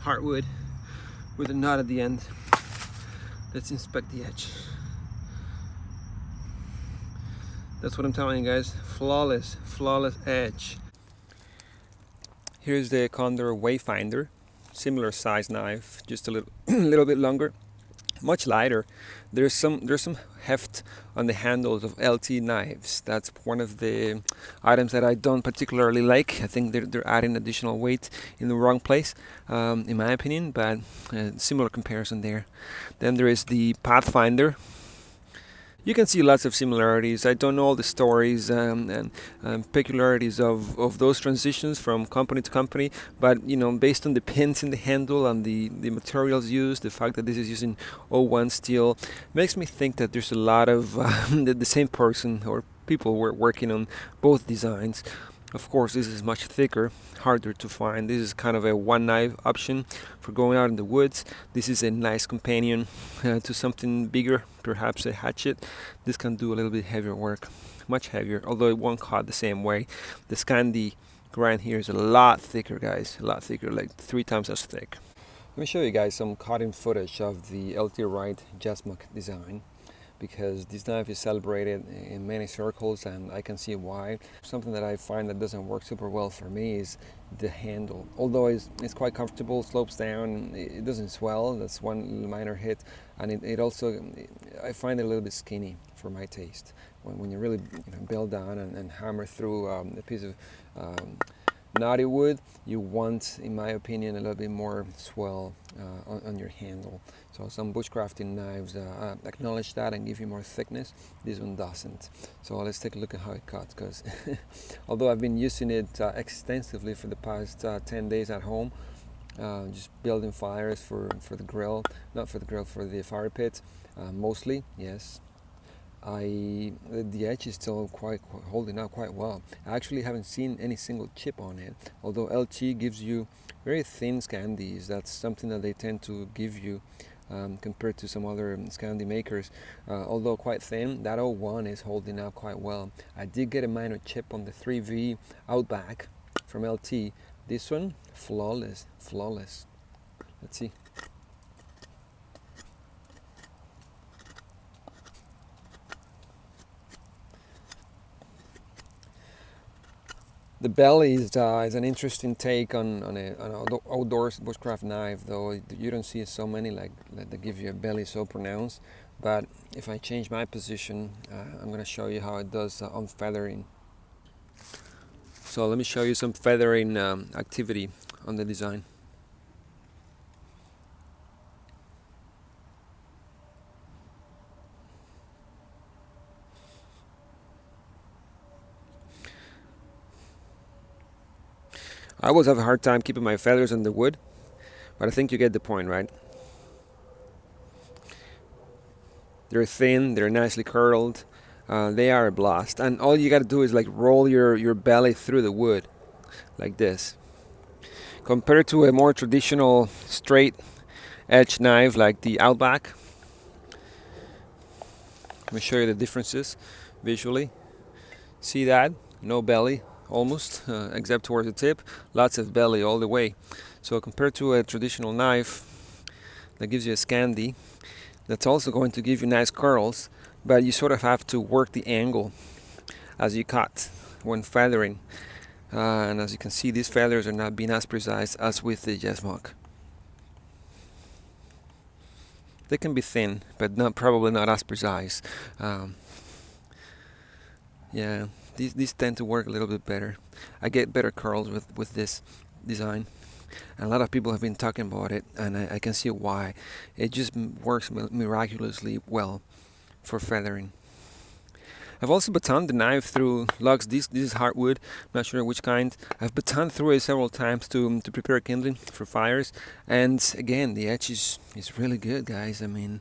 hardwood with a knot at the end. Let's inspect the edge. That's what I'm telling you guys, flawless edge. Here's the Condor Wayfinder, similar size knife, just a little bit longer, much lighter. There's some heft on the handles of LT knives. That's one of the items that I don't particularly like. I think they're adding additional weight in the wrong place, in my opinion, but similar comparison there. Then there is the Pathfinder. You can see lots of similarities. I don't know all the stories and peculiarities of those transitions from company to company, but you know, based on the pins in the handle and the materials used, the fact that this is using 01 steel makes me think that there's a lot of the same person or people were working on both designs. Of course, this is much thicker, harder to find. This is kind of a one knife option for going out in the woods. This is a nice companion to something bigger, perhaps a hatchet. This can do a little bit heavier work, much heavier, although it won't cut the same way. The Scandi grind here is a lot thicker, guys, a lot thicker, like 3 times as thick. Let me show you guys some cutting footage of the LT Wright Jessmuk design, because this knife is celebrated in many circles and I can see why. Something that I find that doesn't work super well for me is the handle. Although it's quite comfortable, slopes down, it doesn't swell, that's one minor hit, and it also, I find it a little bit skinny for my taste. When you really build down and hammer through a piece of knotty wood, you want, in my opinion, a little bit more swell on your handle. So some bushcrafting knives acknowledge that and give you more thickness. This one doesn't. So let's take a look at how it cuts, because although I've been using it extensively for the past 10 days at home, just building fires for the grill, not for the grill, for the fire pit, mostly, yes. The edge is still quite holding up quite well. I actually haven't seen any single chip on it, although LT gives you very thin Scandis. That's something that they tend to give you compared to some other Scandi makers. Although quite thin, that 01 is holding up quite well. I did get a minor chip on the 3V Outback from LT. This one, flawless. Let's see. The belly is an interesting take on an outdoors bushcraft knife, though you don't see so many like that give you a belly so pronounced. But if I change my position, I'm going to show you how it does on feathering. So let me show you some feathering activity on the design. I always have a hard time keeping my feathers on the wood, but I think you get the point, right? They're thin, they're nicely curled, they are a blast, and all you got to do is like roll your belly through the wood, like this. Compared to a more traditional straight edge knife like the Outback, let me show you the differences visually. See that? No belly. Almost, except towards the tip, lots of belly all the way. So compared to a traditional knife that gives you a Scandi, that's also going to give you nice curls, but you sort of have to work the angle as you cut when feathering. And as you can see, these feathers are not being as precise as with the Jessmuk. They can be thin, but probably not as precise. Yeah. These tend to work a little bit better. I get better curls with this design. And a lot of people have been talking about it, and I can see why. It just works miraculously well for feathering. I've also batoned the knife through logs. This is hardwood, I'm not sure which kind. I've batoned through it several times to prepare kindling for fires. And again, the edge is really good, guys. I mean,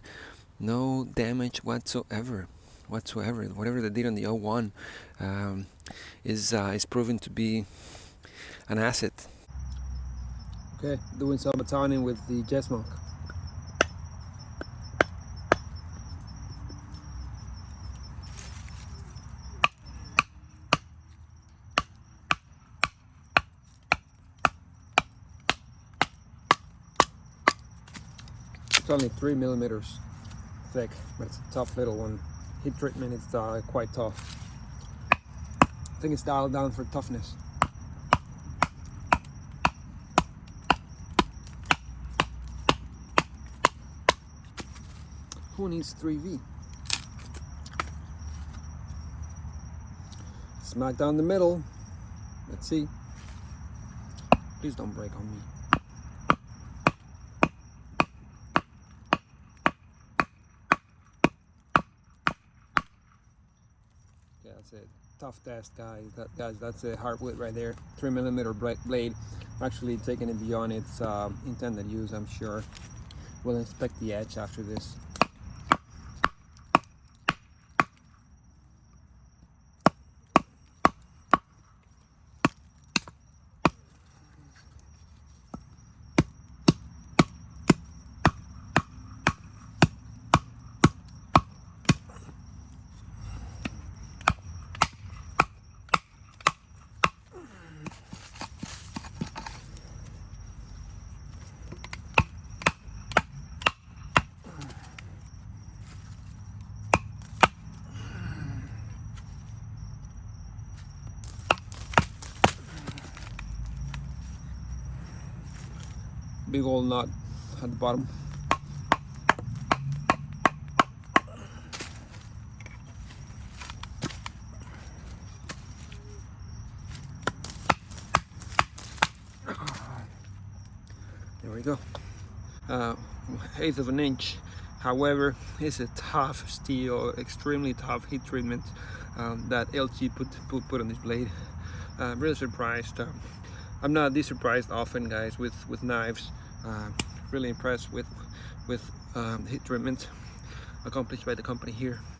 no damage whatsoever. Whatever they did on the 01 is proven to be an asset. Okay, doing some batoning with the Jessmuk. It's only 3 millimeters thick, but it's a tough little one. Heat treatment is quite tough. I think it's dialed down for toughness. Who needs 3V? Smack down the middle. Let's see. Please don't break on me. Okay, that's it. Tough test, guys. That's a hardwood right there. 3 millimeter blade. Actually taking it beyond its intended use, I'm sure. We'll inspect the edge after this. Big old nut at the bottom. There we go. 1/8 of an inch. However, it's a tough steel, extremely tough heat treatment that LG put on this blade. I'm really surprised. I'm not this surprised often, guys, with knives. Really impressed with heat treatment accomplished by the company here.